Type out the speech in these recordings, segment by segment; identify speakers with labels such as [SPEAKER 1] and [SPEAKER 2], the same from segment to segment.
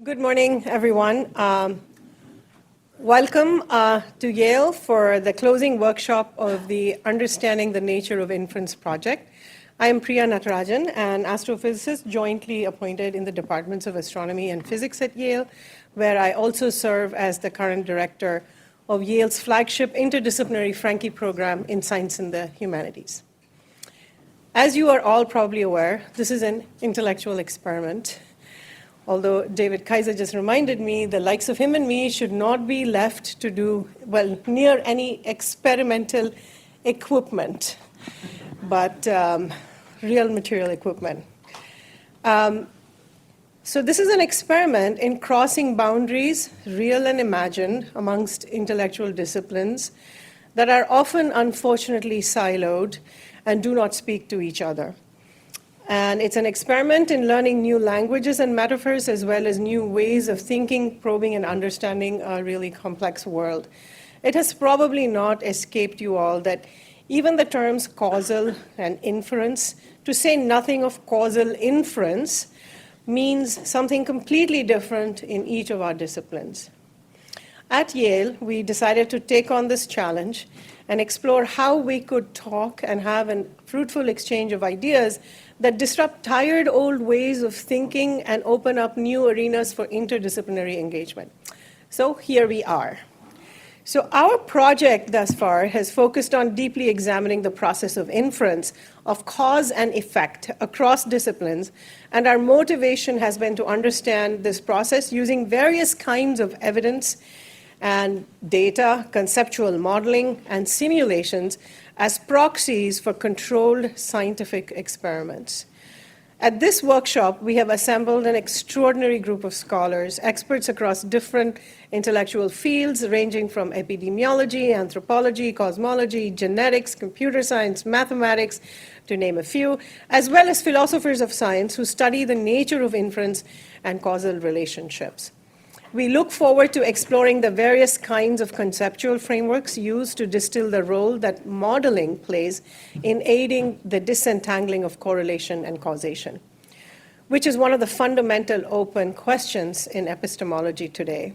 [SPEAKER 1] Good morning, everyone. Welcome to Yale for the closing workshop of the Understanding the Nature of Inference project. I am Priya Natarajan, an astrophysicist jointly appointed in the Departments of Astronomy and Physics at Yale, where I also serve as the current director of Yale's flagship interdisciplinary Franke program in Science and the Humanities. As you are all probably aware, this is an intellectual experiment. Although David Kaiser just reminded me, the likes of him and me should not be left to do, well, near any experimental equipment, but real material equipment. So this is an experiment in crossing boundaries, real and imagined, amongst intellectual disciplines that are often unfortunately siloed and do not speak to each other. And it's an experiment in learning new languages and metaphors, as well as new ways of thinking, probing, and understanding a really complex world. It has probably not escaped you all that even the terms causal and inference, to say nothing of causal inference, means something completely different in each of our disciplines. At Yale, we decided to take on this challenge and explore how we could talk and have a fruitful exchange of ideas that disrupt tired old ways of thinking and open up new arenas for interdisciplinary engagement. So here we are. So our project thus far has focused on deeply examining the process of inference, of cause and effect across disciplines, and our motivation has been to understand this process using various kinds of evidence and data, conceptual modeling, and simulations as proxies for controlled scientific experiments. At this workshop, we have assembled an extraordinary group of scholars, experts across different intellectual fields, ranging from epidemiology, anthropology, cosmology, genetics, computer science, mathematics, to name a few, as well as philosophers of science who study the nature of inference and causal relationships. We look forward to exploring the various kinds of conceptual frameworks used to distill the role that modeling plays in aiding the disentangling of correlation and causation, which is one of the fundamental open questions in epistemology today,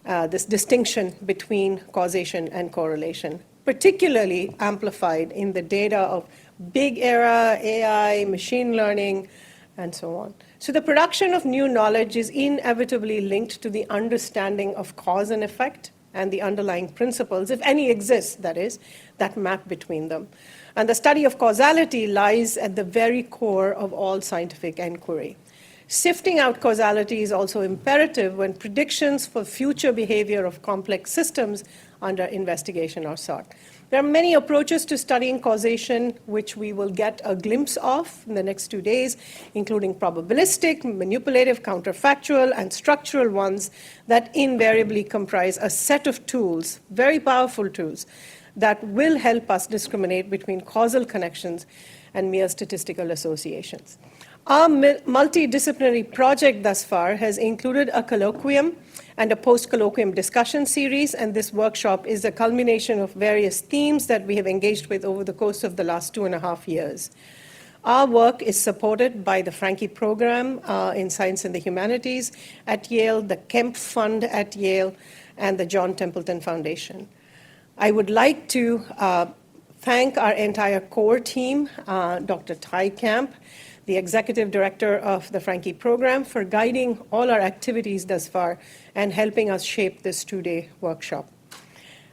[SPEAKER 1] this distinction between causation and correlation, particularly amplified in the data of big era, AI, machine learning, and so on. So the production of new knowledge is inevitably linked to the understanding of cause and effect and the underlying principles, if any exist, that is, that map between them. And the study of causality lies at the very core of all scientific inquiry. Sifting out causality is also imperative when predictions for future behavior of complex systems under investigation are sought. There are many approaches to studying causation, which we will get a glimpse of in the next 2 days, including probabilistic, manipulative, counterfactual, and structural ones that invariably comprise a set of tools, very powerful tools, that will help us discriminate between causal connections and mere statistical associations. Our multidisciplinary project thus far has included a colloquium and a post-colloquium discussion series, and this workshop is a culmination of various themes that we have engaged with over the course of the last 2.5 years. Our work is supported by the Franke program in Science and the Humanities at Yale, the Kemp Fund at Yale, and the John Templeton Foundation. I would like to thank our entire core team, Dr. Ty Camp, the executive director of the Franke program, for guiding all our activities thus far and helping us shape this 2-day workshop.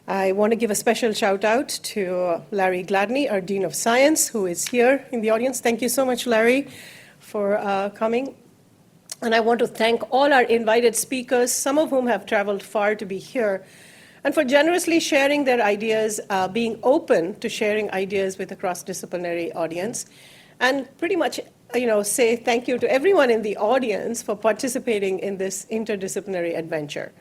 [SPEAKER 1] I want to give a special shout out to Larry Gladney, our Dean of Science, who is here in the audience. Thank you so much, Larry, for coming. And I want to thank all our invited speakers, some of whom have traveled far to be here, and for generously sharing their ideas, being open to sharing ideas with a cross-disciplinary audience, and pretty much say thank you to everyone in the audience for participating in this interdisciplinary adventure.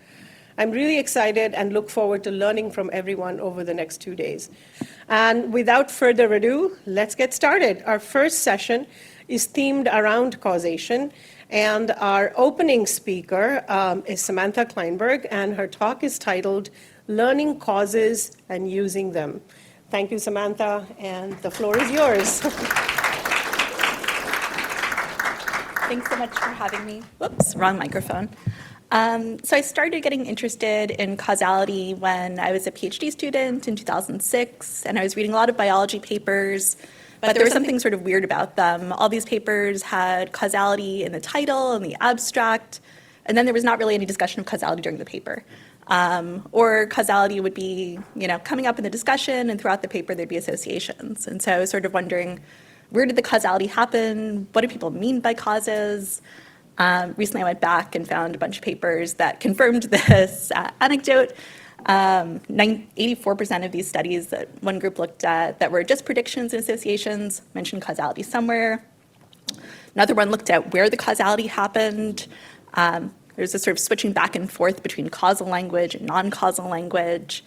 [SPEAKER 1] I'm really excited and look forward to learning from everyone over the next 2 days. And without further ado, let's get started. Our first session is themed around causation, and our opening speaker is Samantha Kleinberg, and her talk is titled Learning Causes and Using Them. Thank you, Samantha, and the floor is yours.
[SPEAKER 2] Thanks so much for having me. Whoops, wrong microphone. So I started getting interested in causality when I was a PhD student in 2006, and I was reading a lot of biology papers, but there was something sort of weird about them. All these papers had causality in the title and the abstract, and then there was not really any discussion of causality during the paper. Or causality would be, coming up in the discussion, and throughout the paper there'd be associations. And so I was sort of wondering, where did the causality happen? What do people mean by causes? Recently I went back and found a bunch of papers that confirmed this anecdote. 84% of these studies that one group looked at that were just predictions and associations mentioned causality somewhere. Another one looked at where the causality happened. There's a sort of switching back and forth between causal language and non-causal language.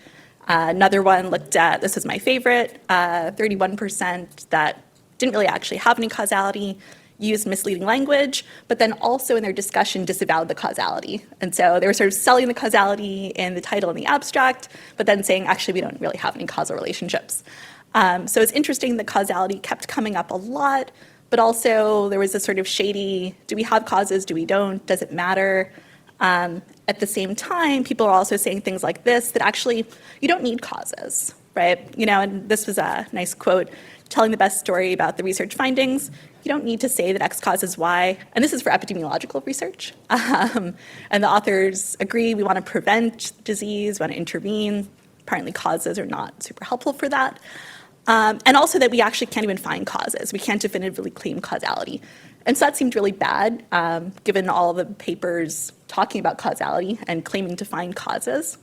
[SPEAKER 2] Another one looked at, this was my favorite, 31% that didn't really actually have any causality, used misleading language, but then also in their discussion disavowed the causality. And so they were sort of selling the causality in the title and the abstract, but then saying, actually, we don't really have any causal relationships. So it's interesting that causality kept coming up a lot, but also there was this sort of shady, do we have causes, do we don't, does it matter? At the same time, people are also saying things like this, that actually you don't need causes, right? And this was a nice quote, telling the best story about the research findings. You don't need to say that X causes Y, and this is for epidemiological research. And the authors agree we want to prevent disease, we want to intervene. Apparently causes are not super helpful for that. And also that we actually can't even find causes. We can't definitively claim causality. And so that seemed really bad, given all the papers talking about causality and claiming to find causes.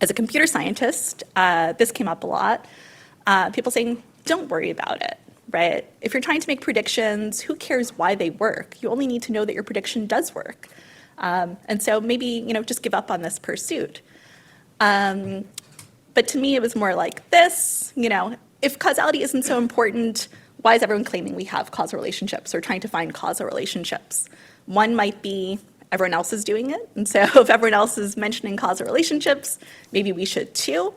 [SPEAKER 2] As a computer scientist, this came up a lot. People saying, don't worry about it, right? If you're trying to make predictions, who cares why they work? You only need to know that your prediction does work. And so maybe, just give up on this pursuit. But to me, it was more like this, if causality isn't so important, why is everyone claiming we have causal relationships or trying to find causal relationships? One might be everyone else is doing it. And so if everyone else is mentioning causal relationships, maybe we should too.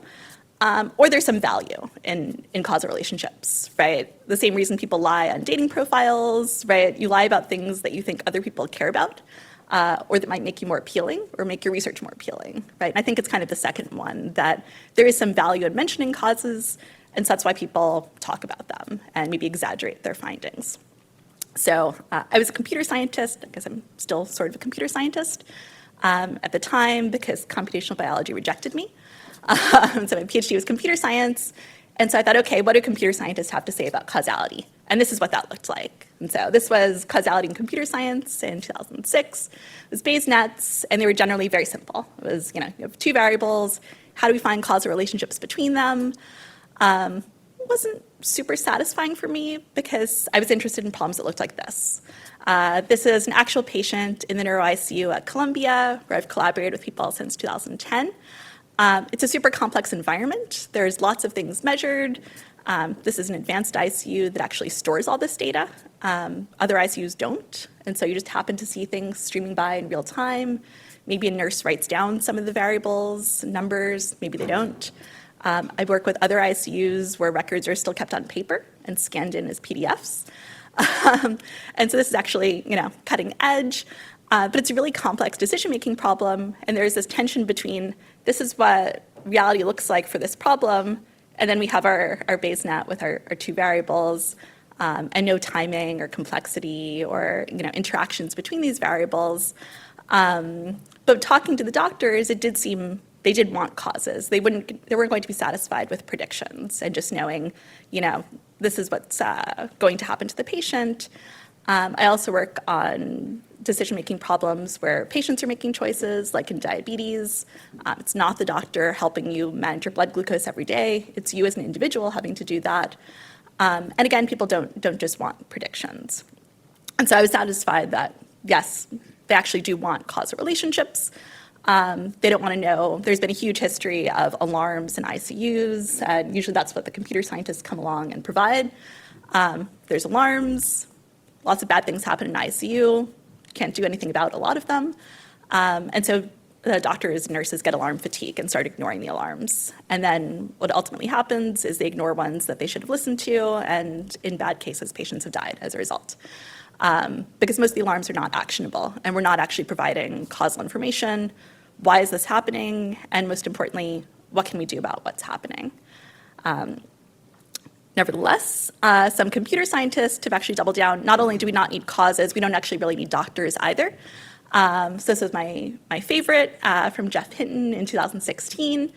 [SPEAKER 2] Or there's some value in causal relationships, right? The same reason people lie on dating profiles, right? You lie about things that you think other people care about, or that might make you more appealing or make your research more appealing, right? And I think it's kind of the second one, that there is some value in mentioning causes, and so that's why people talk about them and maybe exaggerate their findings. So I was a computer scientist. I guess I'm still sort of a computer scientist at the time because computational biology rejected me. So my PhD was computer science. And so I thought, okay, what do computer scientists have to say about causality? And this is what that looked like. And so this was causality in computer science in 2006. It was Bayes nets, and they were generally very simple. It was, you have two variables. How do we find causal relationships between them? It wasn't super satisfying for me because I was interested in problems that looked like this. This is an actual patient in the neuro ICU at Columbia, where I've collaborated with people since 2010. It's a super complex environment. There's lots of things measured. This is an advanced ICU that actually stores all this data. Other ICUs don't, and so you just happen to see things streaming by in real time. Maybe a nurse writes down some of the variables, numbers, maybe they don't. I work with other ICUs where records are still kept on paper and scanned in as PDFs. And so this is actually, cutting edge. But it's a really complex decision-making problem, and there's this tension between this is what reality looks like for this problem, and then we have our Bayes net with our two variables, and no timing or complexity or interactions between these variables. But talking to the doctors, it did seem they did want causes. They weren't going to be satisfied with predictions and just knowing, this is what's going to happen to the patient. I also work on decision-making problems where patients are making choices, like in diabetes. It's not the doctor helping you manage your blood glucose every day. It's you as an individual having to do that. And again, people don't just want predictions. And so I was satisfied that, yes, they actually do want causal relationships. They don't want to know. There's been a huge history of alarms in ICUs, and usually that's what the computer scientists come along and provide. There's alarms. Lots of bad things happen in ICU. Can't do anything about a lot of them. And so the doctors and nurses get alarm fatigue and start ignoring the alarms. And then what ultimately happens is they ignore ones that they should have listened to, and in bad cases, patients have died as a result. because most of the alarms are not actionable, and we're not actually providing causal information. Why is this happening? And most importantly, what can we do about what's happening? Nevertheless, some computer scientists have actually doubled down. Not only do we not need causes, we don't actually really need doctors either. So this is my favorite from Jeff Hinton in 2016,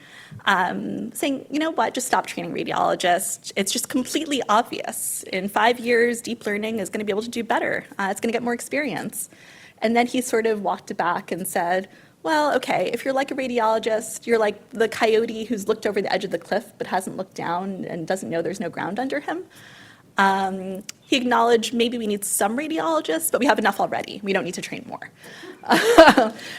[SPEAKER 2] saying, you know what, just stop training radiologists. It's just completely obvious. In 5 years, deep learning is going to be able to do better. It's going to get more experience. And then he sort of walked it back and said, well, okay, if you're like a radiologist, you're like the coyote who's looked over the edge of the cliff but hasn't looked down and doesn't know there's no ground under him. He acknowledged maybe we need some radiologists, but we have enough already. We don't need to train more.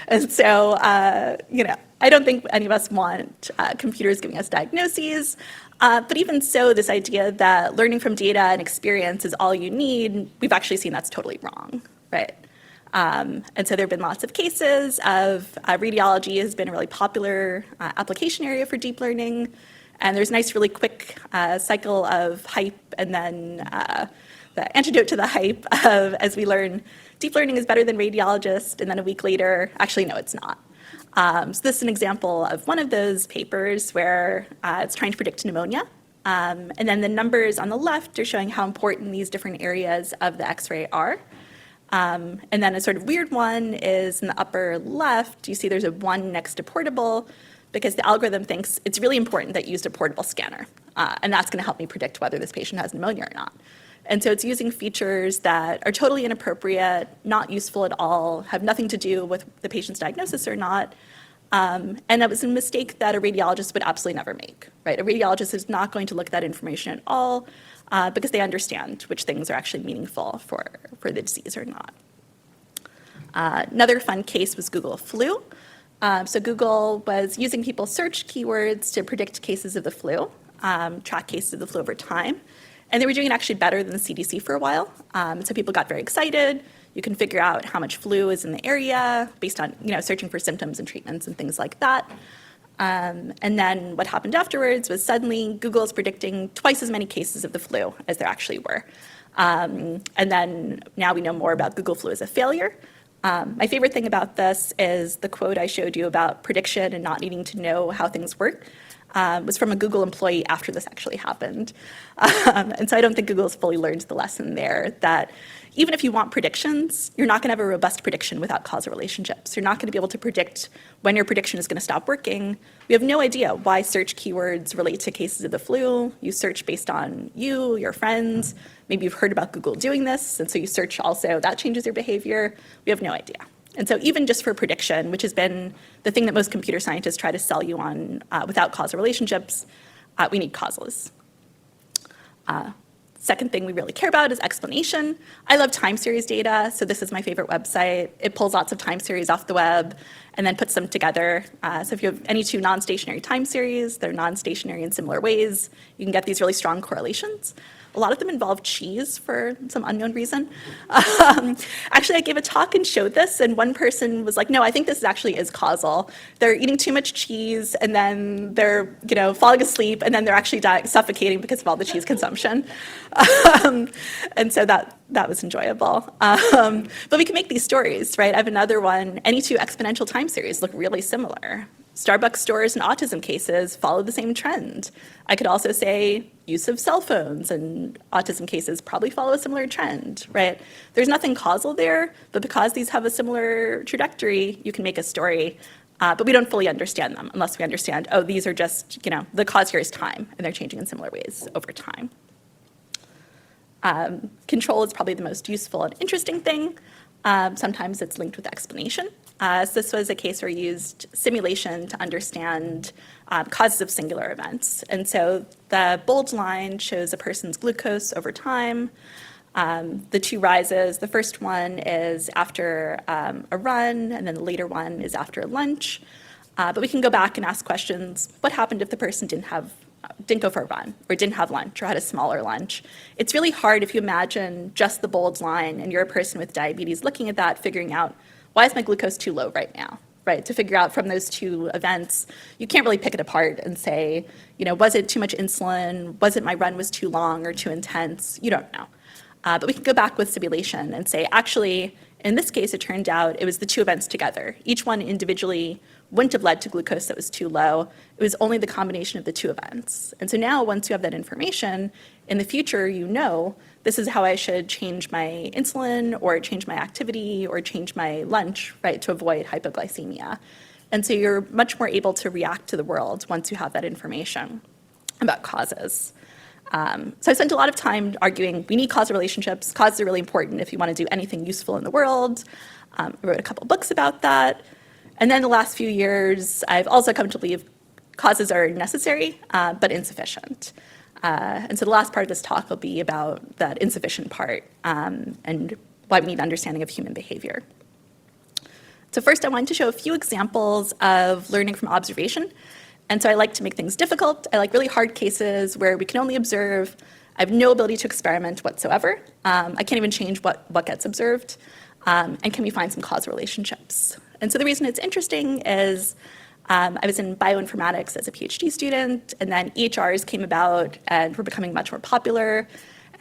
[SPEAKER 2] And so, I don't think any of us want computers giving us diagnoses. But even so, this idea that learning from data and experience is all you need, we've actually seen that's totally wrong, right? And so there have been lots of cases of radiology has been a really popular application area for deep learning. And there's a nice, really quick cycle of hype and then the antidote to the hype of, as we learn, deep learning is better than radiologists, and then a week later, actually, no, it's not. So this is an example of one of those papers where it's trying to predict pneumonia. And then the numbers on the left are showing how important these different areas of the X-ray are. And then a sort of weird one is in the upper left, you see there's a 1 next to portable, because the algorithm thinks it's really important that you used a portable scanner, and that's going to help me predict whether this patient has pneumonia or not. And so it's using features that are totally inappropriate, not useful at all, have nothing to do with the patient's diagnosis or not, and that was a mistake that a radiologist would absolutely never make, right? A radiologist is not going to look at that information at all because they understand which things are actually meaningful for the disease or not. Another fun case was Google flu. So Google was using people's search keywords to predict cases of the flu, track cases of the flu over time. And they were doing it actually better than the CDC for a while. So people got very excited. You can figure out how much flu is in the area based on searching for symptoms and treatments and things like that. And then what happened afterwards was suddenly Google is predicting twice as many cases of the flu as there actually were. And then now we know more about Google flu as a failure. My favorite thing about this is the quote I showed you about prediction and not needing to know how things work. Was from a Google employee after this actually happened. And so I don't think Google's fully learned the lesson there that even if you want predictions, you're not going to have a robust prediction without causal relationships. You're not going to be able to predict when your prediction is going to stop working. We have no idea why search keywords relate to cases of the flu. You search based on you, your friends. Maybe you've heard about Google doing this, and so you search also. That changes your behavior. We have no idea. And so even just for prediction, which has been the thing that most computer scientists try to sell you on without causal relationships, we need causals. Second thing we really care about is explanation. I love time series data, so this is my favorite website. It pulls lots of time series off the web and then puts them together. So if you have any two non-stationary time series, they're non-stationary in similar ways, you can get these really strong correlations. A lot of them involve cheese for some unknown reason. Actually, I gave a talk and showed this, and one person was like, no, I think this actually is causal. They're eating too much cheese, and then they're falling asleep, and then they're actually suffocating because of all the cheese consumption. And so that was enjoyable. But we can make these stories, right? I have another one. Any two exponential time series look really similar. Starbucks stores and autism cases follow the same trend. I could also say use of cell phones and autism cases probably follow a similar trend, right? There's nothing causal there, but because these have a similar trajectory, you can make a story, but we don't fully understand them unless we understand, oh, these are just, the cause here is time, and they're changing in similar ways over time. Control is probably the most useful and interesting thing. Sometimes it's linked with explanation. So this was a case where we used simulation to understand causes of singular events. And so the bold line shows a person's glucose over time. The two rises, the first one is after a run, and then the later one is after lunch. But we can go back and ask questions. What happened if the person didn't go for a run, or didn't have lunch, or had a smaller lunch? It's really hard if you imagine just the bold line and you're a person with diabetes looking at that, figuring out, why is my glucose too low right now, right? To figure out from those two events, you can't really pick it apart and say, was it too much insulin? Was it my run was too long or too intense? You don't know. But we can go back with simulation and say, actually, in this case, it turned out it was the two events together. Each one individually wouldn't have led to glucose that was too low. It was only the combination of the two events. And so now, once you have that information, in the future, you know, this is how I should change my insulin or change my activity or change my lunch, right, to avoid hypoglycemia. And so you're much more able to react to the world once you have that information about causes. So I spent a lot of time arguing we need causal relationships. Causes are really important if you want to do anything useful in the world. I wrote a couple books about that. And then the last few years, I've also come to believe causes are necessary, but insufficient. And so the last part of this talk will be about that insufficient part and why we need understanding of human behavior. So first, I wanted to show a few examples of learning from observation. And so I like to make things difficult. I like really hard cases where we can only observe. I have no ability to experiment whatsoever. I can't even change what gets observed. And can we find some causal relationships? And so the reason it's interesting is I was in bioinformatics as a PhD student, and then EHRs came about and were becoming much more popular.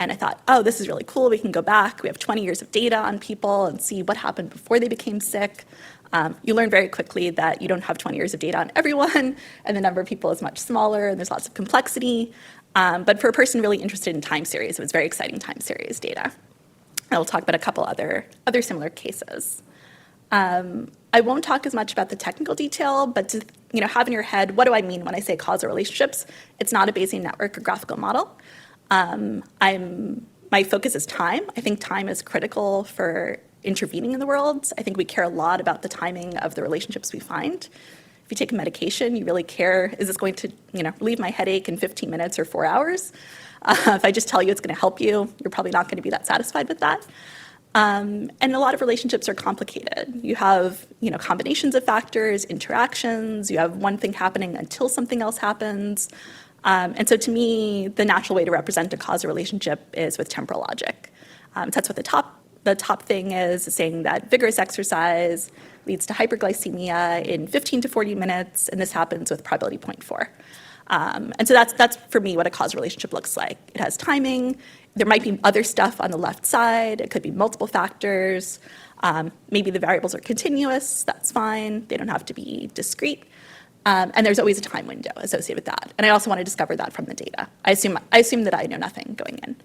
[SPEAKER 2] And I thought, oh, this is really cool. We can go back. We have 20 years of data on people and see what happened before they became sick. You learn very quickly that you don't have 20 years of data on everyone, and the number of people is much smaller, and there's lots of complexity. But for a person really interested in time series, it was very exciting time series data. I will talk about a couple other similar cases. I won't talk as much about the technical detail, but to have in your head, what do I mean when I say causal relationships? It's not a Bayesian network or graphical model. My focus is time. I think time is critical for intervening in the world. I think we care a lot about the timing of the relationships we find. If you take a medication, you really care, is this going to relieve my headache in 15 minutes or 4 hours? If I just tell you it's going to help you, you're probably not going to be that satisfied with that. And a lot of relationships are complicated. You have combinations of factors, interactions, you have one thing happening until something else happens. And so to me, the natural way to represent a causal relationship is with temporal logic. So that's what the top thing is, saying that vigorous exercise leads to hyperglycemia in 15 to 40 minutes, and this happens with probability 0.4. And so that's for me what a causal relationship looks like. It has timing. There might be other stuff on the left side. It could be multiple factors. Maybe the variables are continuous. That's fine. They don't have to be discrete. And there's always a time window associated with that. And I also want to discover that from the data. I assume that I know nothing going in.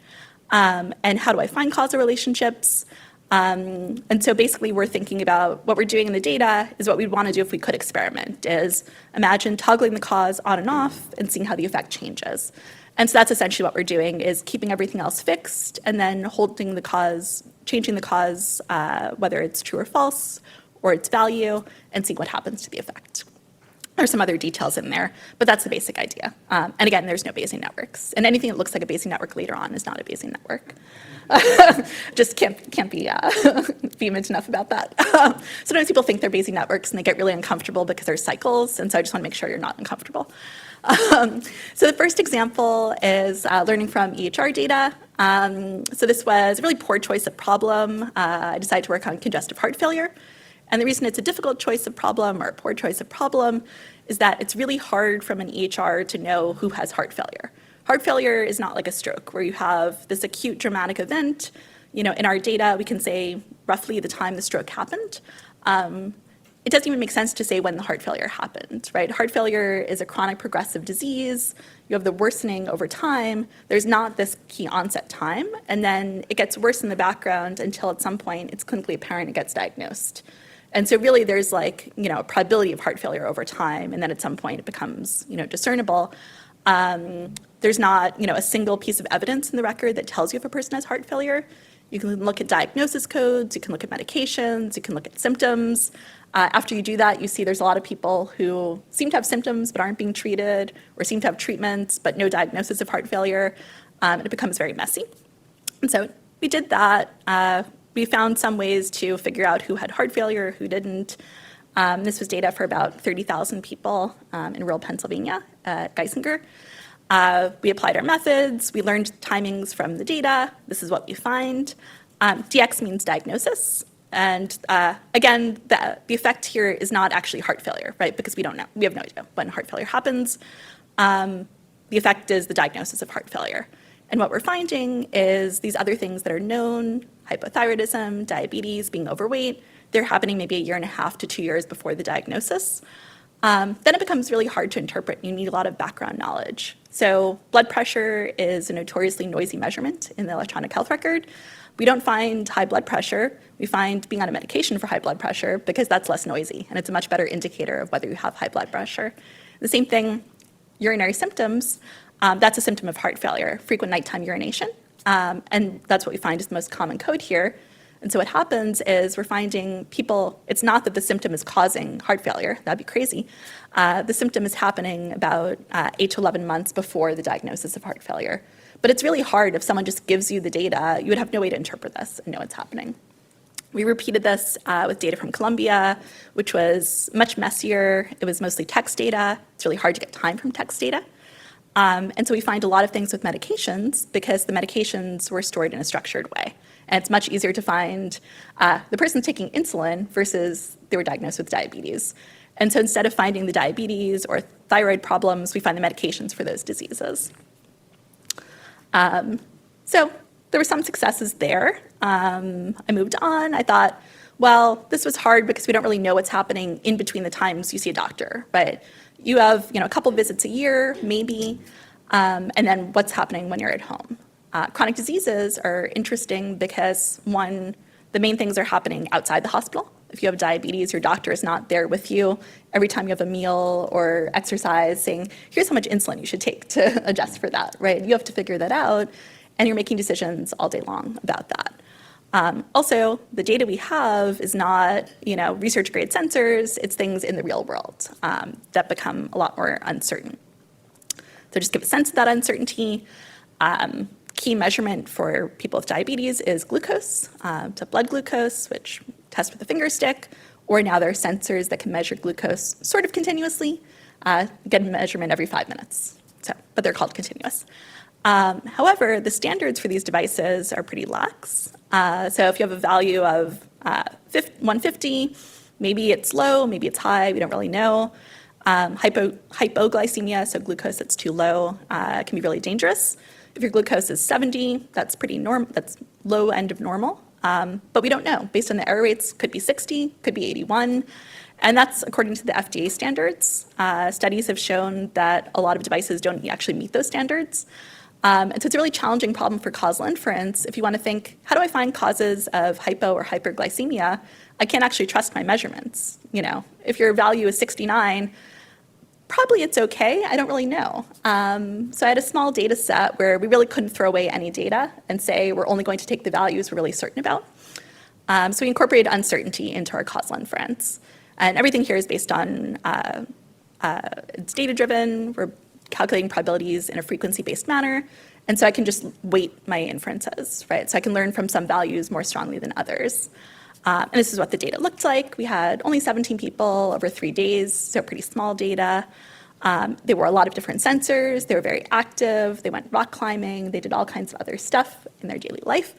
[SPEAKER 2] And how do I find causal relationships? And so basically we're thinking about what we're doing in the data is what we'd want to do if we could experiment, is imagine toggling the cause on and off and seeing how the effect changes. And so that's essentially what we're doing, is keeping everything else fixed and then holding the cause, changing the cause, whether it's true or false, or its value, and seeing what happens to the effect. There's some other details in there, but that's the basic idea. And again, there's no Bayesian networks. And anything that looks like a Bayesian network later on is not a Bayesian network. Just can't be vehement enough about that. Sometimes people think they're Bayesian networks and they get really uncomfortable because there's cycles, and so I just want to make sure you're not uncomfortable. So the first example is learning from EHR data. So this was a really poor choice of problem. I decided to work on congestive heart failure. And the reason it's a difficult choice of problem or a poor choice of problem is that it's really hard from an EHR to know who has heart failure. Heart failure is not like a stroke where you have this acute dramatic event. In our data, we can say roughly the time the stroke happened. It doesn't even make sense to say when the heart failure happened, right? Heart failure is a chronic progressive disease. You have the worsening over time. There's not this key onset time. And then it gets worse in the background until at some point it's clinically apparent it gets diagnosed. And so really there's a probability of heart failure over time, and then at some point it becomes, discernible. There's not, a single piece of evidence in the record that tells you if a person has heart failure. You can look at diagnosis codes, you can look at medications, you can look at symptoms. After you do that, you see there's a lot of people who seem to have symptoms but aren't being treated, or seem to have treatments but no diagnosis of heart failure, and it becomes very messy. And so we did that. We found some ways to figure out who had heart failure, who didn't. This was data for about 30,000 people in rural Pennsylvania at Geisinger. We applied our methods. We learned timings from the data. This is what we find. DX means diagnosis. And again, the effect here is not actually heart failure, right? Because we don't know. We have no idea when heart failure happens. The effect is the diagnosis of heart failure. And what we're finding is these other things that are known, hypothyroidism, diabetes, being overweight, they're happening maybe 1.5 to 2 years before the diagnosis. Then it becomes really hard to interpret. You need a lot of background knowledge. So blood pressure is a notoriously noisy measurement in the electronic health record. We don't find high blood pressure. We find being on a medication for high blood pressure because that's less noisy, and it's a much better indicator of whether you have high blood pressure. The same thing, urinary symptoms, that's a symptom of heart failure, frequent nighttime urination, and that's what we find is the most common code here. And so what happens is we're finding people, it's not that the symptom is causing heart failure, that'd be crazy. The symptom is happening about 8 to 11 months before the diagnosis of heart failure. But it's really hard if someone just gives you the data, you would have no way to interpret this and know what's happening. We repeated this with data from Columbia, which was much messier. It was mostly text data. It's really hard to get time from text data. And so we find a lot of things with medications because the medications were stored in a structured way. And it's much easier to find the person taking insulin versus they were diagnosed with diabetes. And so instead of finding the diabetes or thyroid problems, we find the medications for those diseases. So there were some successes there. I moved on. I thought, well, this was hard because we don't really know what's happening in between the times you see a doctor, but you have a couple visits a year, maybe, and then what's happening when you're at home. Chronic diseases are interesting because, one, the main things are happening outside the hospital. If you have diabetes, your doctor is not there with you every time you have a meal or exercise saying, here's how much insulin you should take to adjust for that, right? You have to figure that out, and you're making decisions all day long about that. Also, the data we have is not, research-grade sensors. It's things in the real world that become a lot more uncertain. So just give a sense of that uncertainty. Key measurement for people with diabetes is glucose, to blood glucose, which test with a finger stick, or now there are sensors that can measure glucose sort of continuously, get a measurement every 5 minutes. But they're called continuous. However, the standards for these devices are pretty lax. So if you have a value of 150, maybe it's low, maybe it's high, we don't really know. Hypoglycemia, so glucose that's too low, can be really dangerous. If your glucose is 70, that's that's low end of normal. But we don't know. Based on the error rates, could be 60, could be 81. And that's according to the FDA standards. Studies have shown that a lot of devices don't actually meet those standards. And so it's a really challenging problem for causal inference. If you want to think, how do I find causes of hypo or hyperglycemia? I can't actually trust my measurements. If your value is 69, probably it's okay. I don't really know. So I had a small data set where we really couldn't throw away any data and say we're only going to take the values we're really certain about. So we incorporated uncertainty into our causal inference. And everything here is based on, it's data-driven. We're calculating probabilities in a frequency-based manner. And so I can just weight my inferences, right? So I can learn from some values more strongly than others. And this is what the data looked like. We had only 17 people over 3 days, so pretty small data. They wore a lot of different sensors. They were very active. They went rock climbing. They did all kinds of other stuff in their daily life.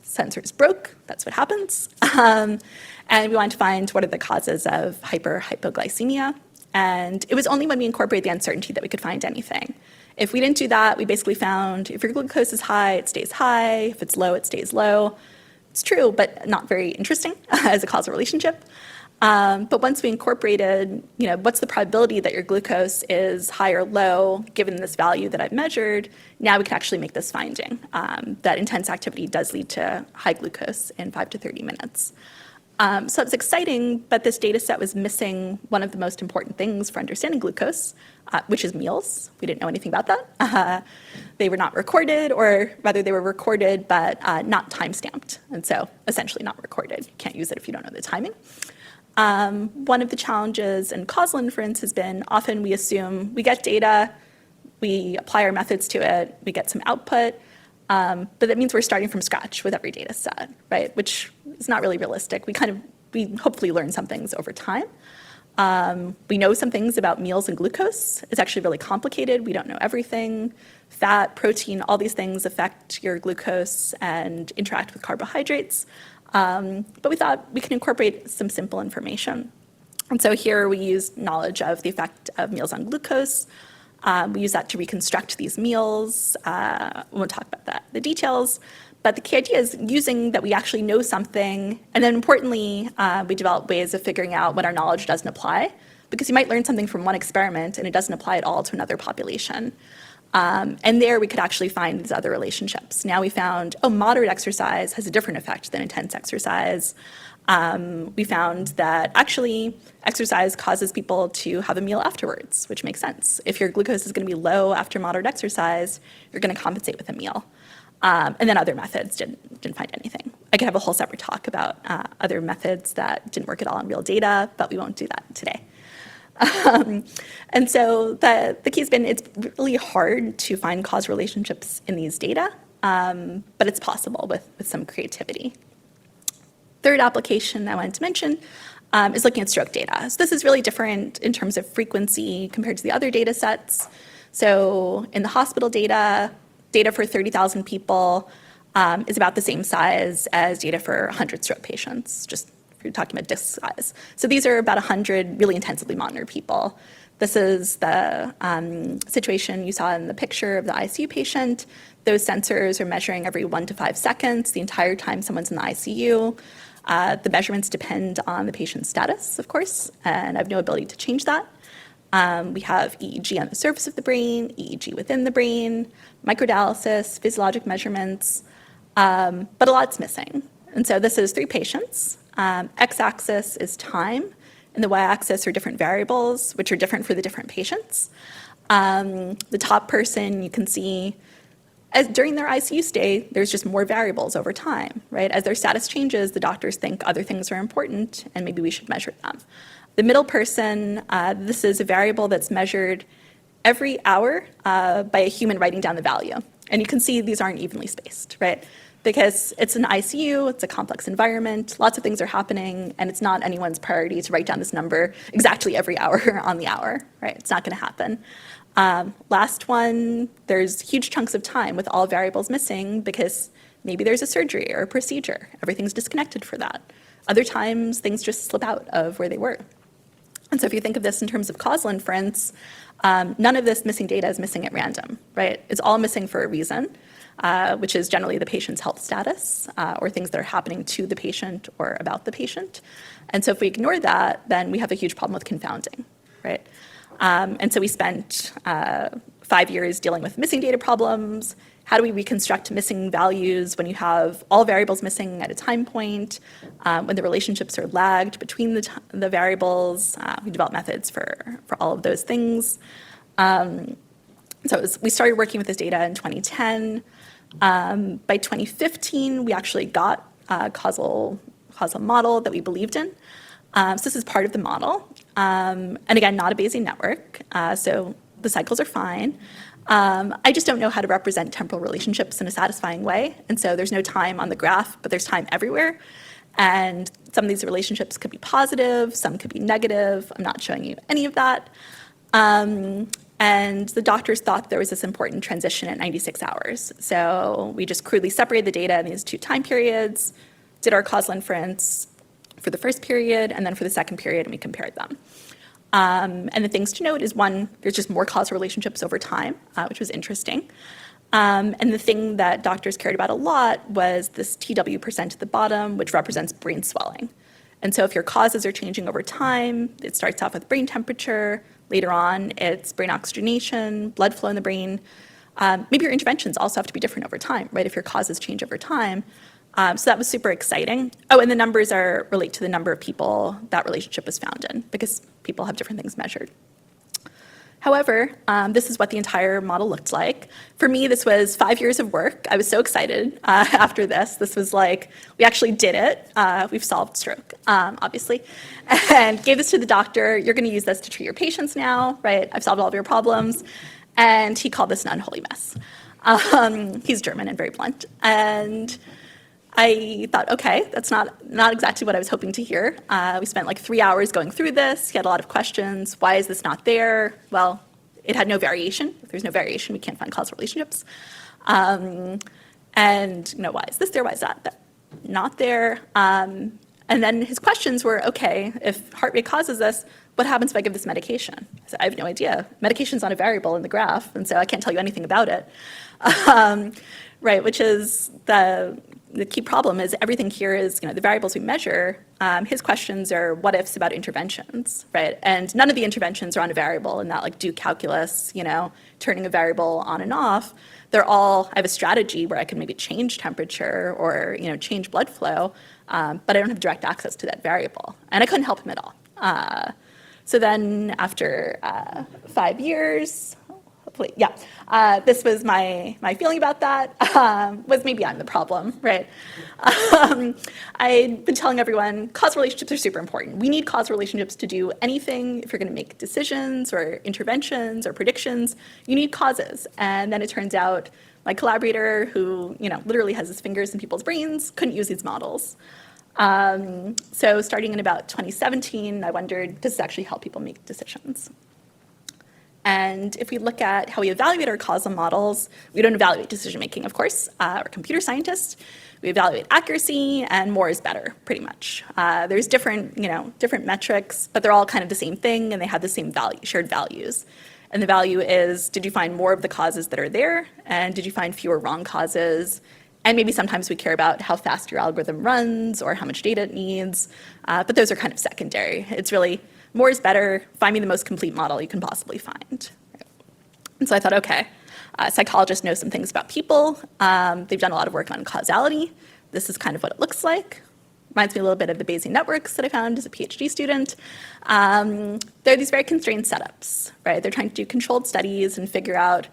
[SPEAKER 2] Sensors broke. That's what happens. And we wanted to find what are the causes of hypoglycemia. And it was only when we incorporated the uncertainty that we could find anything. If we didn't do that, we basically found if your glucose is high, it stays high. If it's low, it stays low. It's true, but not very interesting as a causal relationship. But once we incorporated, what's the probability that your glucose is high or low given this value that I've measured, now we can actually make this finding that intense activity does lead to high glucose in 5 to 30 minutes. So it was exciting, but this data set was missing one of the most important things for understanding glucose, which is meals. We didn't know anything about that. They were not recorded, or rather they were recorded, but not time-stamped. And so essentially not recorded. You can't use it if you don't know the timing. One of the challenges in causal inference has been often we assume we get data, we apply our methods to it, we get some output, but that means we're starting from scratch with every data set, right? Which is not really realistic. We hopefully learn some things over time. We know some things about meals and glucose. It's actually really complicated. We don't know everything. Fat, protein, all these things affect your glucose and interact with carbohydrates. But we thought we could incorporate some simple information. And so here we used knowledge of the effect of meals on glucose. We use that to reconstruct these meals. We won't talk about the details. But the key idea is using that we actually know something, and then importantly, we develop ways of figuring out when our knowledge doesn't apply, because you might learn something from one experiment and it doesn't apply at all to another population. And there we could actually find these other relationships. Now we found, moderate exercise has a different effect than intense exercise. We found that actually exercise causes people to have a meal afterwards, which makes sense. If your glucose is going to be low after moderate exercise, you're going to compensate with a meal. And then other methods didn't find anything. I could have a whole separate talk about other methods that didn't work at all in real data, but we won't do that today. And so the key has been, it's really hard to find cause relationships in these data, but it's possible with some creativity. Third application I wanted to mention is looking at stroke data. So this is really different in terms of frequency compared to the other data sets. So in the hospital data for 30,000 people is about the same size as data for 100 stroke patients, just if you're talking about disc size. So these are about 100 really intensively monitored people. This is the situation you saw in the picture of the ICU patient. Those sensors are measuring every 1 to 5 seconds the entire time someone's in the ICU. The measurements depend on the patient's status, of course, and I have no ability to change that. We have EEG on the surface of the brain, EEG within the brain, microdialysis, physiologic measurements, but a lot's missing. And so this is 3 patients. X-axis is time, and the y-axis are different variables, which are different for the different patients. The top person, you can see, as during their ICU stay, there's just more variables over time, right? As their status changes, the doctors think other things are important, and maybe we should measure them. The middle person, this is a variable that's measured every hour by a human writing down the value. And you can see these aren't evenly spaced, right? Because it's an ICU, it's a complex environment, lots of things are happening, and it's not anyone's priority to write down this number exactly every hour on the hour, right? It's not gonna happen. Last one, there's huge chunks of time with all variables missing because maybe there's a surgery or a procedure. Everything's disconnected for that. Other times, things just slip out of where they were. And so if you think of this in terms of causal inference, none of this missing data is missing at random, right? It's all missing for a reason, which is generally the patient's health status or things that are happening to the patient or about the patient. And so if we ignore that, then we have a huge problem with confounding, right? And so we spent 5 years dealing with missing data problems. How do we reconstruct missing values when you have all variables missing at a time point, when the relationships are lagged between the variables? We developed methods for all of those things. We started working with this data in 2010. By 2015, we actually got a causal model that we believed in. So this is part of the model. And again, not a Bayesian network, so the cycles are fine. I just don't know how to represent temporal relationships in a satisfying way. And so there's no time on the graph, but there's time everywhere. And some of these relationships could be positive, some could be negative. I'm not showing you any of that. And the doctors thought there was this important transition at 96 hours. So we just crudely separated the data in these 2 time periods, did our causal inference for the first period and then for the second period, and we compared them. And the things to note is, one, there's just more causal relationships over time, which was interesting. And the thing that doctors cared about a lot was this TW% at the bottom, which represents brain swelling. And so if your causes are changing over time, it starts off with brain temperature, later on it's brain oxygenation, blood flow in the brain. Maybe your interventions also have to be different over time, right, if your causes change over time. So that was super exciting. Oh, and the numbers relate to the number of people that relationship was found in, because people have different things measured. However, this is what the entire model looked like. For me, this was 5 years of work. I was so excited after this. This was like, we actually did it. We've solved stroke, obviously. And gave this to the doctor. You're going to use this to treat your patients now, right? I've solved all of your problems. And he called this an unholy mess. He's German and very blunt. And I thought, okay, that's not exactly what I was hoping to hear. We spent like 3 hours going through this. He had a lot of questions. Why is this not there? Well, it had no variation. If there's no variation, we can't find causal relationships. And why is this there? Why is that not there? And then his questions were, okay, if heart rate causes this, what happens if I give this medication? I said, I have no idea. Medication's not a variable in the graph, and so I can't tell you anything about it. Right, which is the key problem is everything here is, the variables we measure, his questions are what ifs about interventions, right? And none of the interventions are on a variable and not like do calculus, turning a variable on and off. They're all, I have a strategy where I can maybe change temperature or, change blood flow, but I don't have direct access to that variable. And I couldn't help him at all. So then after 5 years, hopefully, this was my feeling about that, was maybe I'm the problem, right? I'd been telling everyone causal relationships are super important. We need causal relationships to do anything. If you're going to make decisions or interventions or predictions, you need causes. And then it turns out my collaborator, who literally has his fingers in people's brains, couldn't use these models. So starting in about 2017, I wondered, does this actually help people make decisions? And if we look at how we evaluate our causal models, we don't evaluate decision-making, of course. We're computer scientists. We evaluate accuracy, and more is better, pretty much. There's different metrics, but they're all kind of the same thing, and they have the same shared values. And the value is, did you find more of the causes that are there? And did you find fewer wrong causes? And maybe sometimes we care about how fast your algorithm runs or how much data it needs, but those are kind of secondary. It's really more is better, find me the most complete model you can possibly find. And so I thought, okay, psychologists know some things about people. They've done a lot of work on causality. This is kind of what it looks like. Reminds me a little bit of the Bayesian networks that I found as a PhD student. They're these very constrained setups, right? They're trying to do controlled studies and figure out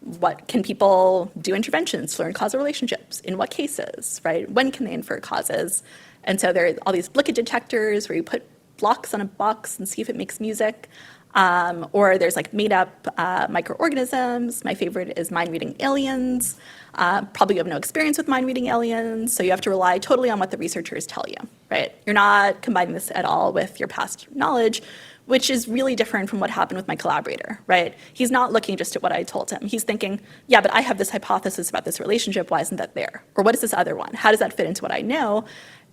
[SPEAKER 2] what can people do interventions to learn causal relationships, in what cases, right? When can they infer causes? And so there are all these Blickett detectors where you put blocks on a box and see if it makes music. Or there's like made up microorganisms. My favorite is mind reading aliens. Probably you have no experience with mind reading aliens, so you have to rely totally on what the researchers tell you, right? You're not combining this at all with your past knowledge, which is really different from what happened with my collaborator, right? He's not looking just at what I told him. He's thinking, yeah, but I have this hypothesis about this relationship. Why isn't that there? Or what is this other one? How does that fit into what I know?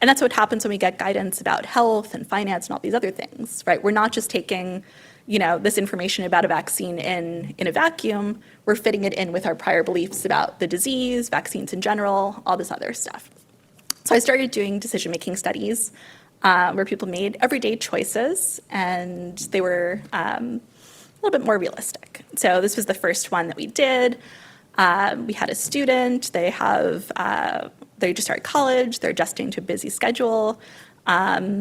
[SPEAKER 2] And that's what happens when we get guidance about health and finance and all these other things, right? We're not just taking, this information about a vaccine in a vacuum. We're fitting it in with our prior beliefs about the disease, vaccines in general, all this other stuff. So I started doing decision-making studies where people made everyday choices, and they were a little bit more realistic. So this was the first one that we did. We had a student. They just started college. They're adjusting to a busy schedule.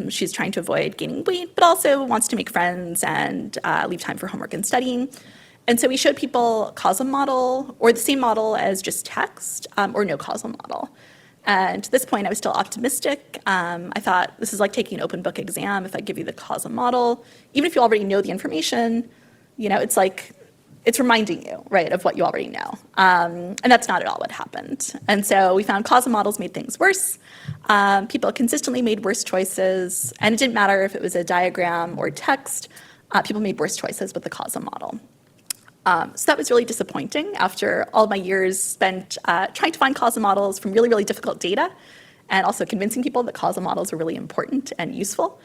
[SPEAKER 2] She's trying to avoid gaining weight, but also wants to make friends and leave time for homework and studying. And so we showed people causal model, or the same model as just text, or no causal model. And to this point, I was still optimistic. I thought, this is like taking an open book exam. If I give you the causal model, even if you already know the information, it's like, it's reminding you, right, of what you already know. And that's not at all what happened. And so we found causal models made things worse. People consistently made worse choices. And it didn't matter if it was a diagram or text. People made worse choices with the causal model. So that was really disappointing after all my years spent trying to find causal models from really, really difficult data, and also convincing people that causal models were really important and useful.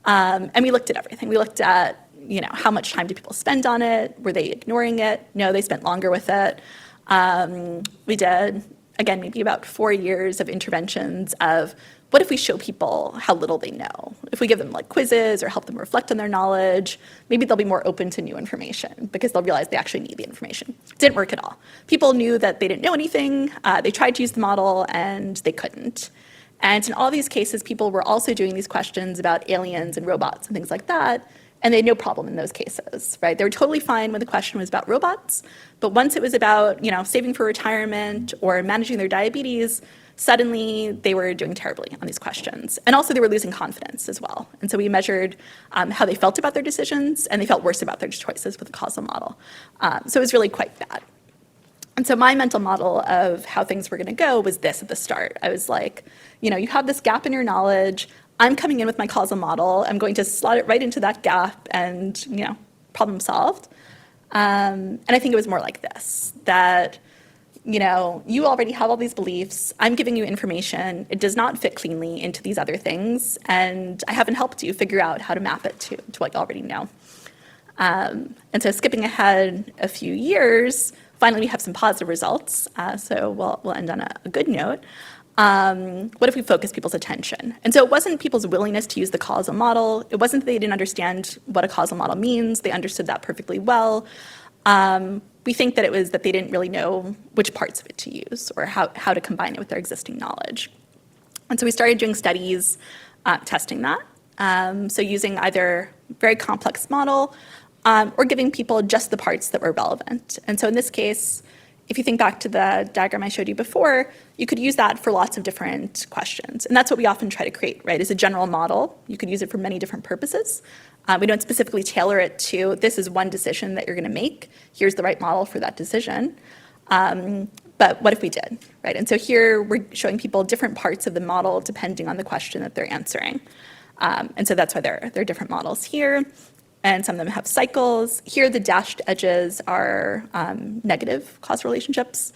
[SPEAKER 2] And we looked at everything. We looked at, how much time did people spend on it? Were they ignoring it? No, they spent longer with it. We did, again, maybe about 4 years of interventions of what if we show people how little they know? If we give them like quizzes or help them reflect on their knowledge, maybe they'll be more open to new information because they'll realize they actually need the information. It didn't work at all. People knew that they didn't know anything. They tried to use the model and they couldn't. And in all these cases, people were also doing these questions about aliens and robots and things like that, and they had no problem in those cases, right? They were totally fine when the question was about robots, but once it was about, saving for retirement or managing their diabetes, suddenly they were doing terribly on these questions. And also they were losing confidence as well. And so we measured how they felt about their decisions, and they felt worse about their choices with the causal model. So it was really quite bad. And so my mental model of how things were going to go was this at the start. I was like, you have this gap in your knowledge. I'm coming in with my causal model. I'm going to slot it right into that gap and, problem solved. And I think it was more like this, that you already have all these beliefs. I'm giving you information. It does not fit cleanly into these other things, and I haven't helped you figure out how to map it to what you already know. And so skipping ahead a few years, finally we have some positive results. So we'll end on a good note. What if we focus people's attention? And so it wasn't people's willingness to use the causal model. It wasn't that they didn't understand what a causal model means. They understood that perfectly well. We think that it was that they didn't really know which parts of it to use or how to combine it with their existing knowledge. And so we started doing studies testing that. So using either very complex model or giving people just the parts that were relevant. And so in this case, if you think back to the diagram I showed you before, you could use that for lots of different questions. And that's what we often try to create, right, is a general model. You could use it for many different purposes. We don't specifically tailor it to, this is one decision that you're going to make. Here's the right model for that decision. But what if we did, right? And so here we're showing people different parts of the model depending on the question that they're answering. And so that's why there are different models here. And some of them have cycles. Here, the dashed edges are negative causal relationships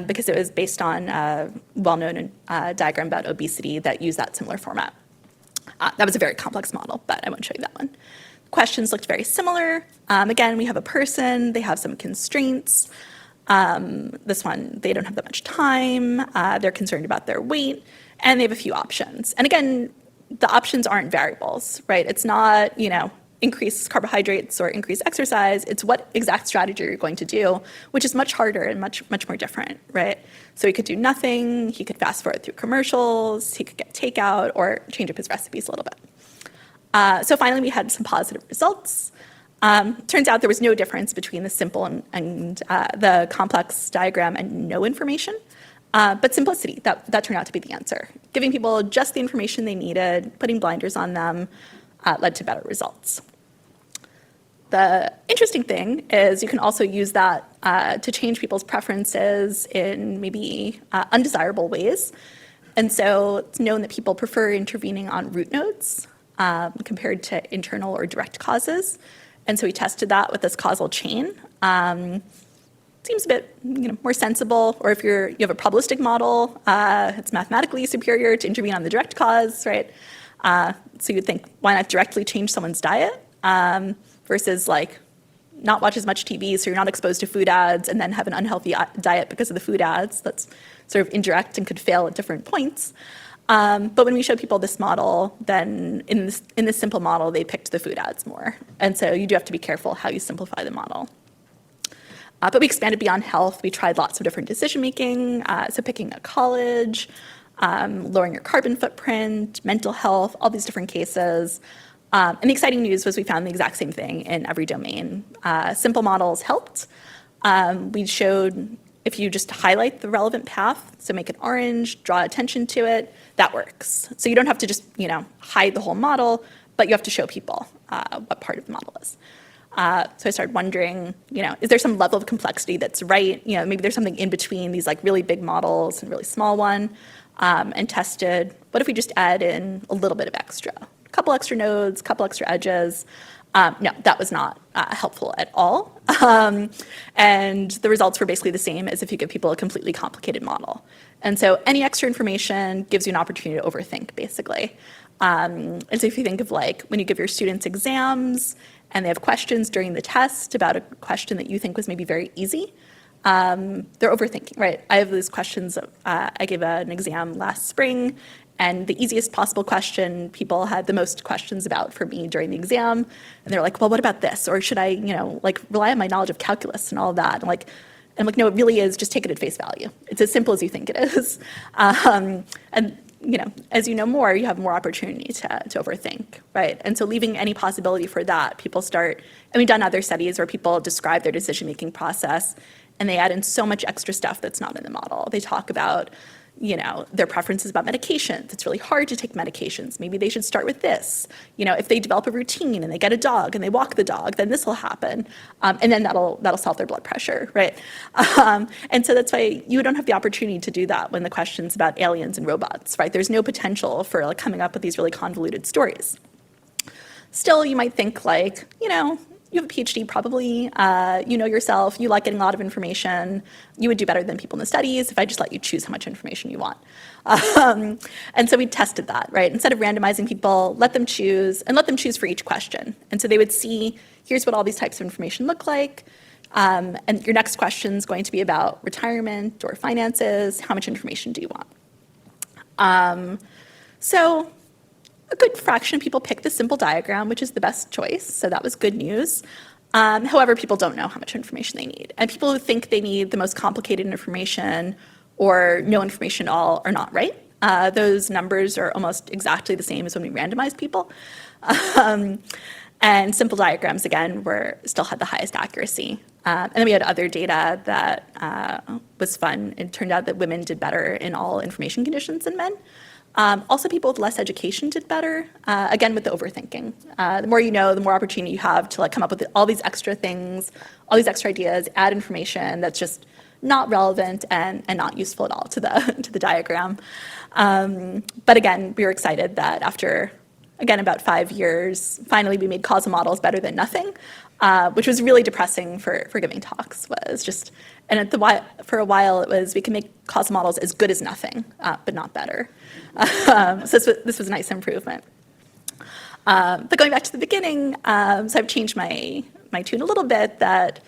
[SPEAKER 2] because it was based on a well-known diagram about obesity that used that similar format. That was a very complex model, but I won't show you that one. Questions looked very similar. Again, we have a person. They have some constraints. This one, they don't have that much time. They're concerned about their weight. And they have a few options. And again, the options aren't variables, right? It's not, increase carbohydrates or increase exercise. It's what exact strategy you're going to do, which is much harder and much more different, right? So he could do nothing. He could fast forward through commercials. He could get takeout or change up his recipes a little bit. So finally, we had some positive results. Turns out there was no difference between the simple and the complex diagram and no information. But simplicity, that turned out to be the answer. Giving people just the information they needed, putting blinders on them, led to better results. The interesting thing is you can also use that to change people's preferences in maybe undesirable ways. And so it's known that people prefer intervening on root nodes compared to internal or direct causes. And so we tested that with this causal chain. Seems a bit more sensible, or if you have a probabilistic model, it's mathematically superior to intervene on the direct cause, right? So you'd think, why not directly change someone's diet versus not watch as much TV so you're not exposed to food ads and then have an unhealthy diet because of the food ads. That's sort of indirect and could fail at different points. But when we showed people this model, then in this simple model, they picked the food ads more. And so you do have to be careful how you simplify the model. But we expanded beyond health. We tried lots of different decision-making, so picking a college, lowering your carbon footprint, mental health, all these different cases. And the exciting news was we found the exact same thing in every domain. Simple models helped. We showed if you just highlight the relevant path, so make it orange, draw attention to it, that works. So you don't have to just hide the whole model, but you have to show people what part of the model is. So I started wondering, is there some level of complexity that's right? Maybe there's something in between these really big models and really small one, and tested, what if we just add in a little bit of extra? A couple extra nodes, a couple extra edges. No, that was not helpful at all. And the results were basically the same as if you give people a completely complicated model. And so any extra information gives you an opportunity to overthink, basically. And so if you think of when you give your students exams and they have questions during the test about a question that you think was maybe very easy, they're overthinking, right? I have these questions. I gave an exam last spring, and the easiest possible question people had the most questions about for me during the exam. And they're like, well, what about this? Or should I, rely on my knowledge of calculus and all of that? I'm like, no, it really is. Just take it at face value. It's as simple as you think it is. And as you know more, you have more opportunity to overthink, right? And so leaving any possibility for that, people start, and we've done other studies where people describe their decision-making process, and they add in so much extra stuff that's not in the model. They talk about, their preferences about medications. It's really hard to take medications. Maybe they should start with this. If they develop a routine and they get a dog and they walk the dog, then this will happen. And then that'll solve their blood pressure, right? And so that's why you don't have the opportunity to do that when the question's about aliens and robots, right? There's no potential for coming up with these really convoluted stories. Still, you might think you have a PhD, probably, you know yourself, you like getting a lot of information, you would do better than people in the studies if I just let you choose how much information you want. And so we tested that, right? Instead of randomizing people, let them choose, and let them choose for each question. And so they would see, here's what all these types of information look like, and your next question is going to be about retirement or finances, how much information do you want? So a good fraction of people pick the simple diagram, which is the best choice, so that was good news. However, people don't know how much information they need. And people who think they need the most complicated information or no information at all are not right. Those numbers are almost exactly the same as when we randomized people. And simple diagrams, again, still had the highest accuracy. And then we had other data that was fun. It turned out that women did better in all information conditions than men. Also, people with less education did better, again, with the overthinking. The more you know, the more opportunity you have to come up with all these extra things, all these extra ideas, add information that's just not relevant and not useful at all to the diagram. But again, we were excited that after, again, about 5 years, finally we made causal models better than nothing, which was really depressing for giving talks. And for a while it was, we can make causal models as good as nothing, but not better. So this was a nice improvement. But going back to the beginning, so I've changed my tune a little bit, that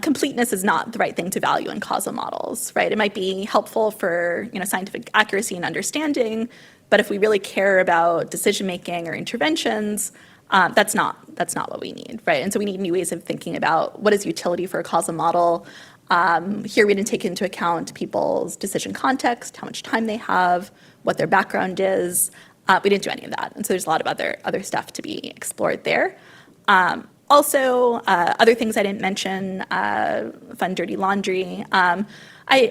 [SPEAKER 2] completeness is not the right thing to value in causal models, right? It might be helpful for scientific accuracy and understanding, but if we really care about decision-making or interventions, that's not what we need, right? And so we need new ways of thinking about what is utility for a causal model. Here we didn't take into account people's decision context, how much time they have, what their background is. We didn't do any of that. And so there's a lot of other stuff to be explored there. Also, other things I didn't mention, fun, dirty laundry. I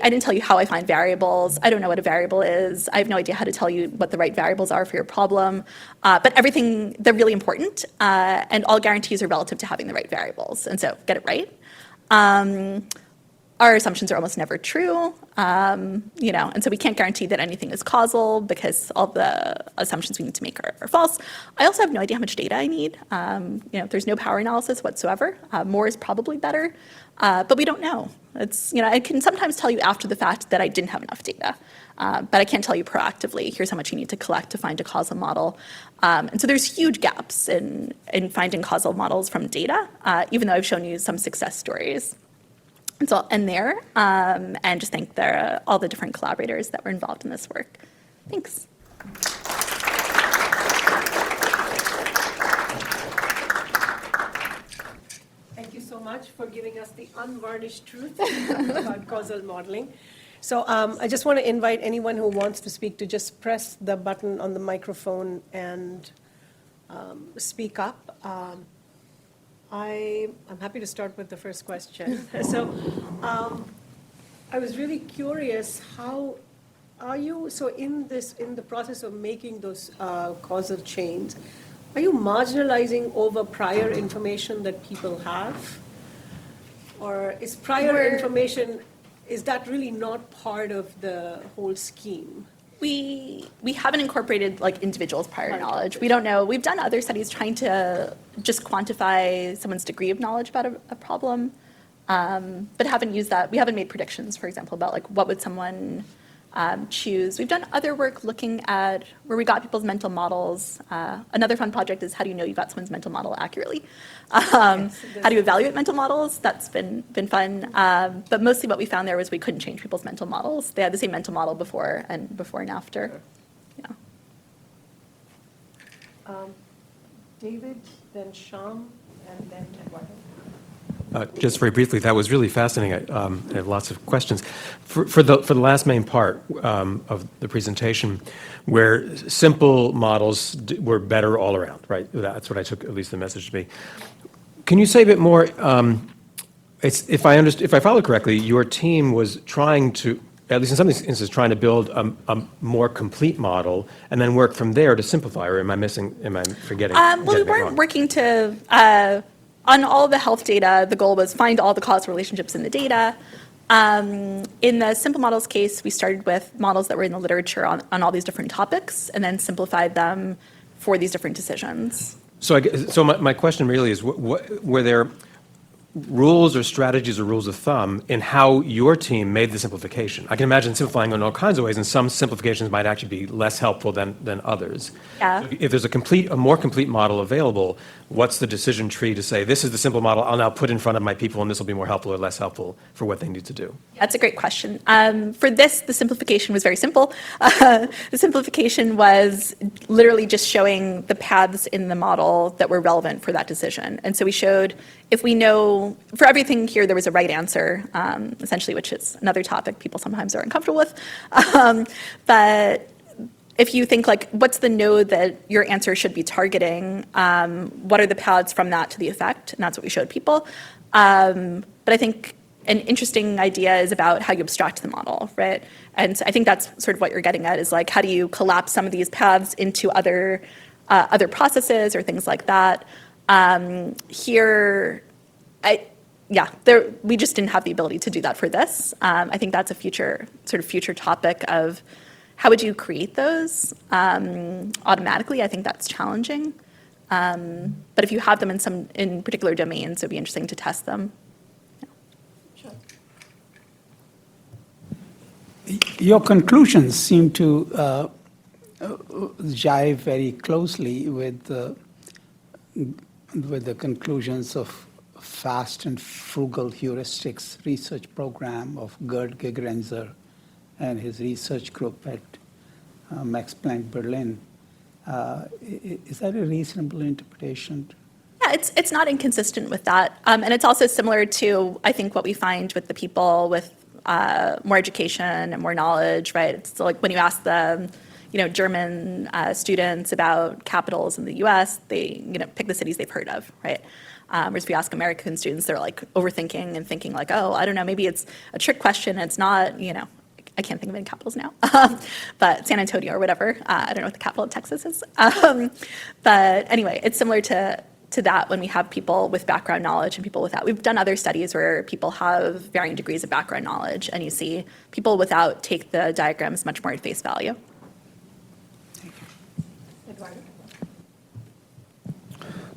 [SPEAKER 2] didn't tell you how I find variables. I don't know what a variable is. I have no idea how to tell you what the right variables are for your problem. But everything, they're really important, and all guarantees are relative to having the right variables. And so get it right. Our assumptions are almost never true, and so we can't guarantee that anything is causal because all the assumptions we need to make are false. I also have no idea how much data I need. There's no power analysis whatsoever. More is probably better, but we don't know. I can sometimes tell you after the fact that I didn't have enough data, but I can't tell you proactively, here's how much you need to collect to find a causal model. And so there's huge gaps in finding causal models from data, even though I've shown you some success stories. And so I'll end there and just thank all the different collaborators that were involved in this work. Thanks.
[SPEAKER 1] Thank you so much for giving us the unvarnished truth about causal modeling. So I just want to invite anyone who wants to speak to just press the button on the microphone and speak up. I'm happy to start with the first question. So I was really curious, how are you, so in the process of making those causal chains, are you marginalizing over prior information that people have? Or is prior information, is that really not part of the whole scheme?
[SPEAKER 2] We haven't incorporated individuals' prior knowledge. We don't know. We've done other studies trying to just quantify someone's degree of knowledge about a problem, but haven't used that. We haven't made predictions, for example, about what would someone choose. We've done other work looking at where we got people's mental models. Another fun project is how do you know you got someone's mental model accurately? How do you evaluate mental models? That's been fun. But mostly what we found there was we couldn't change people's mental models. They had the same mental model before and after. Yeah.
[SPEAKER 1] David, then Sham, and then Eduardo.
[SPEAKER 3] Just very briefly, that was really fascinating. I have lots of questions. For the last main part of the presentation, where simple models were better all around, right? That's what I took, at least the message to be. Can you say a bit more? If I follow correctly, your team was trying to, at least in some instances, trying to build a more complete model and then work from there to simplify. Or am I forgetting?
[SPEAKER 2] Well, we weren't working to. On all the health data, the goal was find all the causal relationships in the data. In the simple models case, we started with models that were in the literature on all these different topics and then simplified them for these different decisions.
[SPEAKER 3] So my question really is, were there rules or strategies or rules of thumb in how your team made the simplification? I can imagine simplifying in all kinds of ways, and some simplifications might actually be less helpful than others.
[SPEAKER 2] Yeah.
[SPEAKER 3] So if there's a more complete model available, what's the decision tree to say, this is the simple model I'll now put in front of my people, and this will be more helpful or less helpful for what they need to do?
[SPEAKER 2] That's a great question. For this, the simplification was very simple. The simplification was literally just showing the paths in the model that were relevant for that decision. And so we showed, if we know, for everything here, there was a right answer, essentially, which is another topic people sometimes are uncomfortable with. But if you think, like, what's the node that your answer should be targeting? What are the paths from that to the effect? And that's what we showed people. But I think an interesting idea is about how you abstract the model, right? And so I think that's sort of what you're getting at, is like, how do you collapse some of these paths into other processes or things like that? Here, we just didn't have the ability to do that for this. I think that's a future topic of how would you create those automatically. I think that's challenging. But if you have them in particular domains, it'd be interesting to test them.
[SPEAKER 4] Your conclusions seem to jive very closely with the conclusions of fast and frugal heuristics research program of Gerd Gigerenzer and his research group at Max Planck Berlin. Is that a reasonable interpretation?
[SPEAKER 2] Yeah, it's not inconsistent with that. And it's also similar to, I think, what we find with the people with more education and more knowledge, right? It's like when you ask the German students about capitals in the U.S., they pick the cities they've heard of, right? Whereas if you ask American students, they're like overthinking and thinking like, oh, I don't know, maybe it's a trick question. It's not, I can't think of any capitals now, but San Antonio or whatever. I don't know what the capital of Texas is. But anyway, it's similar to that when we have people with background knowledge and people without. We've done other studies where people have varying degrees of background knowledge, and you see people without take the diagrams much more at face value.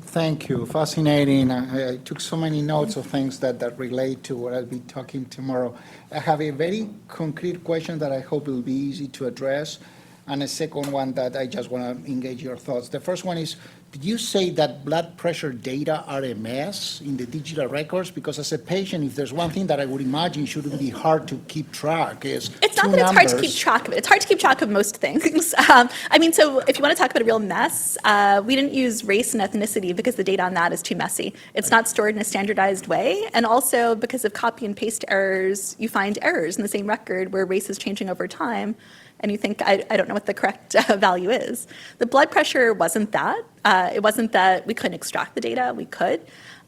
[SPEAKER 5] Thank you. Fascinating. I took so many notes of things that relate to what I'll be talking tomorrow. I have a very concrete question that I hope will be easy to address, and a second one that I just want to engage your thoughts. The first one is, did you say that blood pressure data are a mess in the digital records? Because as a patient, if there's one thing that I would imagine shouldn't be hard to keep track is
[SPEAKER 2] it's not that it's hard to keep track of it. It's hard to keep track of most things. So if you want to talk about a real mess, we didn't use race and ethnicity because the data on that is too messy. It's not stored in a standardized way. And also because of copy and paste errors, you find errors in the same record where race is changing over time. And you think, I don't know what the correct value is. The blood pressure wasn't that. It wasn't that we couldn't extract the data. We could.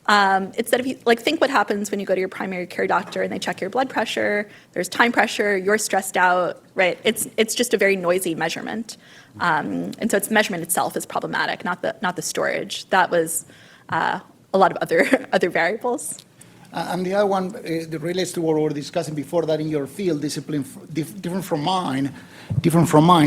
[SPEAKER 2] It's that if you think what happens when you go to your primary care doctor and they check your blood pressure, there's time pressure, you're stressed out, right? It's just a very noisy measurement. And so its measurement itself is problematic, not the storage. That was a lot of other variables.
[SPEAKER 5] And the other one that relates to what we were discussing before, that in your field, discipline different from mine,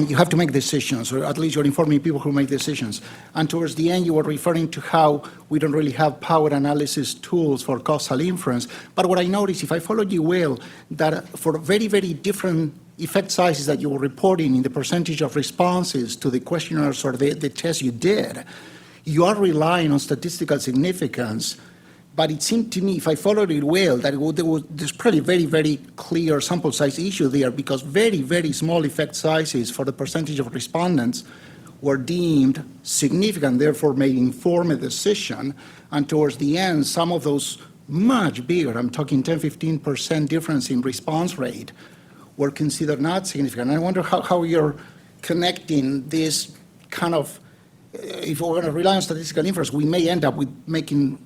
[SPEAKER 5] you have to make decisions, or at least you're informing people who make decisions. And towards the end, you were referring to how we don't really have power analysis tools for causal inference. But what I noticed, if I followed you well, that for very, very different effect sizes that you were reporting in the percentage of responses to the questionnaires or the tests you did, you are relying on statistical significance. But it seemed to me, if I followed it well, that there's probably a very, very clear sample size issue there, because very, very small effect sizes for the percentage of respondents were deemed significant, therefore may inform a decision. And towards the end, some of those much bigger, I'm talking 10, 15% difference in response rate, were considered not significant. I wonder how you're connecting this kind of, if we're going to rely on statistical inference, we may end up with making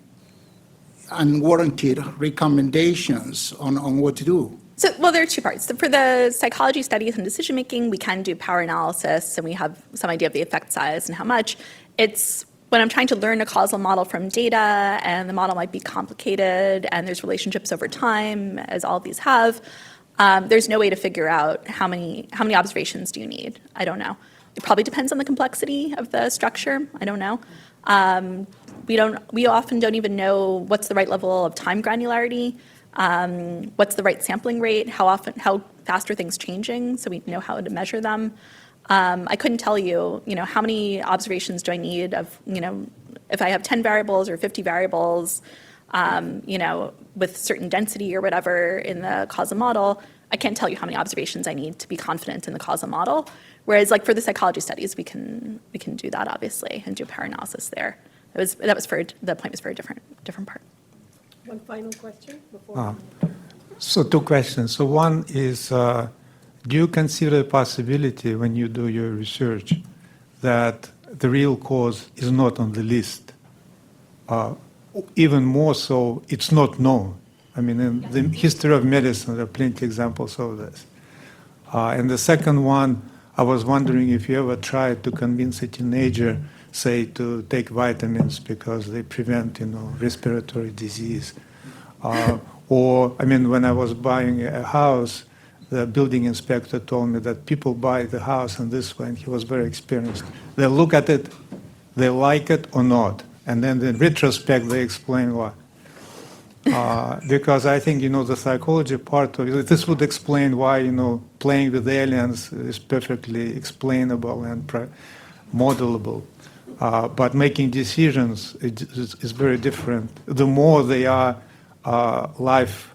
[SPEAKER 5] unwarranted recommendations on what to do.
[SPEAKER 2] So, there are two parts. So for the psychology studies and decision making, we can do power analysis, and we have some idea of the effect size and how much. It's when I'm trying to learn a causal model from data, and the model might be complicated, and there's relationships over time, as all of these have. There's no way to figure out how many observations do you need. I don't know. It probably depends on the complexity of the structure. I don't know. We often don't even know what's the right level of time granularity, what's the right sampling rate, how fast are things changing, so we know how to measure them. I couldn't tell you, how many observations do I need of, if I have 10 variables or 50 variables, with certain density or whatever in the causal model. I can't tell you how many observations I need to be confident in the causal model. Whereas, like for the psychology studies, we can do that obviously and do pair analysis there. The point was for a different part.
[SPEAKER 1] One final question before.
[SPEAKER 6] So two questions. So one is, do you consider a possibility when you do your research that the real cause is not on the list? Even more so, it's not known. I mean, in the history of medicine, there are plenty examples of this. And the second one, I was wondering if you ever tried to convince a teenager, say, to take vitamins because they prevent, respiratory disease. Or, I mean, when I was buying a house, the building inspector told me that people buy the house in this way, and he was very experienced. They look at it, they like it or not, and then in retrospect, they explain why. Because I think, the psychology part of it, this would explain why, playing with aliens is perfectly explainable and modelable. But making decisions is very different. The more they are life,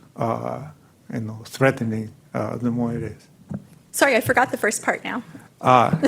[SPEAKER 6] threatening, the more it is.
[SPEAKER 2] Sorry, I forgot the first part now.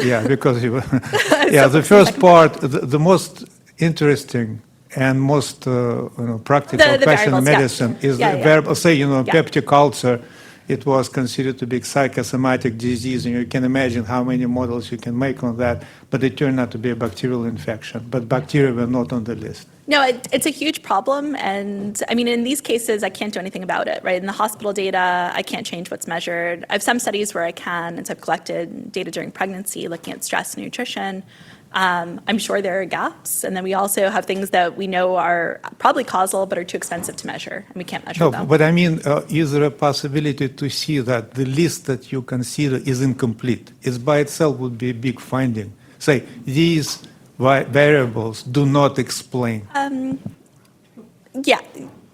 [SPEAKER 6] Yeah, because the first part, the most interesting and most practical
[SPEAKER 2] The
[SPEAKER 6] question in
[SPEAKER 2] variables, yeah.
[SPEAKER 6] medicine is
[SPEAKER 2] Yeah,
[SPEAKER 6] the
[SPEAKER 2] yeah.
[SPEAKER 6] variable. Say, peptic ulcer, it was considered to be psychosomatic disease, and you can imagine how many models you can make on that, but it turned out to be a bacterial infection. But bacteria were not on the list.
[SPEAKER 2] No, it's a huge problem, and I mean, in these cases, I can't do anything about it, right? In the hospital data, I can't change what's measured. I have some studies where I can, and so I've collected data during pregnancy, looking at stress and nutrition. I'm sure there are gaps, and then we also have things that we know are probably causal, but are too expensive to measure, and we can't measure
[SPEAKER 6] No,
[SPEAKER 2] them.
[SPEAKER 6] but I mean, is there a possibility to see that the list that you consider is incomplete? It by itself would be a big finding. Say, these variables do not explain.
[SPEAKER 2] Yeah,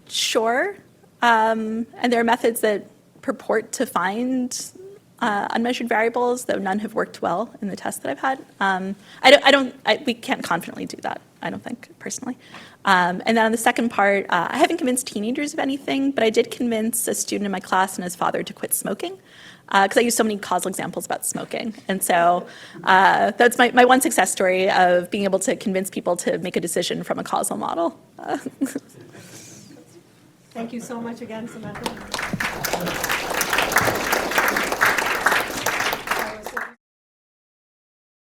[SPEAKER 2] sure. And there are methods that purport to find unmeasured variables, though none have worked well in the tests that I've had. We can't confidently do that, I don't think, personally. And then on the second part, I haven't convinced teenagers of anything, but I did convince a student in my class and his father to quit smoking, because I use so many causal examples about smoking. And so that's my one success story of being able to convince people to make a decision from a causal model.
[SPEAKER 1] Thank you so much again, Samantha.